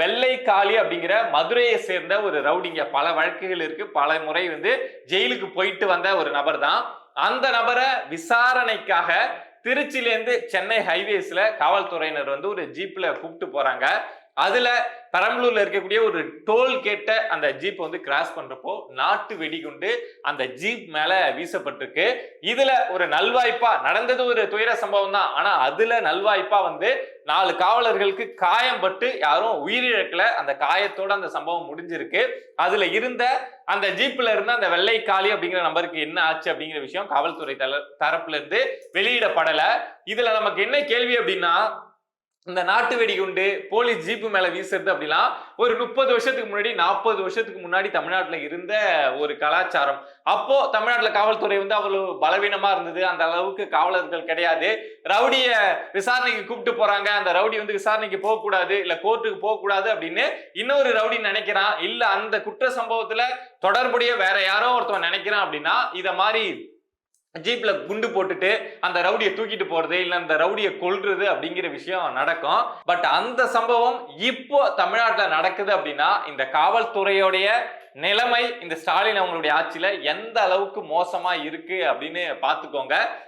வெள்ளை காளி அப்படிங்கிற மதுரையை சேர்ந்த ஒரு ரவுடிங்க, பல வழக்குகள் இருக்கு, பல முறை ஜெயிலுக்கு போயிட்டு வந்த ஒரு நபர் தான். அந்த நபரை விசாரணைக்காக திருச்சியிலேருந்து சென்னை ஹைவேஸ்ல காவல்துறையினர் ஒரு ஜீப்ல கூப்பிட்டு போறாங்க. அதுல பெரம்பலூர்ல இருக்கக்கூடிய ஒரு டோல் கேட்ட அந்த ஜீப் கிராஸ் பண்றப்போ நாட்டு வெடிகுண்டு அந்த ஜீப் மேல வீசப்பட்டிருக்கு. இதுல ஒரு நல்வாய்ப்பா நடந்தது ஒரு துயர சம்பவம் தான். ஆனா அதுல நல்வாய்ப்பா 4 காவலர்களுக்கு காயம் பட்டு யாரும் உயிரிழக்கல. அந்த காயத்தோட அந்த சம்பவம் முடிஞ்சிருக்கு. அதுல இருந்த அந்த ஜீப்ல இருந்த அந்த வெள்ளை காளி அப்படிங்கிற நபருக்கு என்ன ஆச்சு அப்படிங்கிற விஷயம் காவல்துறை தரப்புல இருந்து வெளியிடப்படல. இதுல நமக்கு என்ன கேள்வி அப்படின்னா, இந்த நாட்டு வெடிகுண்டு போலீஸ் ஜீப்பு மேல வீசுறது அப்படின்னா ஒரு 30 வருஷத்துக்கு முன்னாடி 40 வருஷத்துக்கு முன்னாடி தமிழ்நாட்டுல இருந்த ஒரு கலாச்சாரம். அப்போ தமிழ்நாட்டுல காவல்துறை அவ்வளவு பலவீனமா இருந்தது. அந்த அளவுக்கு காவலர்கள் கிடையாது. ரவுடிய விசாரணைக்கு கூப்பிட்டு போறாங்க, அந்த ரவுடி விசாரணைக்கு போக கூடாது, இல்ல கோர்ட்டுக்கு போக கூடாது அப்படின்னு இன்னொரு ரவுடி நினைக்கிறான், இல்ல அந்த குற்ற சம்பவத்துல தொடர்புடைய வேற யாரோ ஒருத்தவன் நினைக்கிறான் அப்படின்னா இத மாதிரி ஜீப்ல குண்டு போட்டுட்டு அந்த ரவுடியை தூக்கிட்டு போறது, இல்ல அந்த ரவுடியை கொல்றது அப்படிங்கிற விஷயம் நடக்கும். பட் அந்த சம்பவம் இப்போ தமிழ்நாட்டுல நடக்குது அப்படின்னா இந்த காவல்துறையோடைய நிலைமை இந்த ஸ்டாலின் அவங்களுடைய ஆட்சியில எந்த அளவுக்கு மோசமா இருக்கு அப்படின்னு பாத்துக்கோங்க.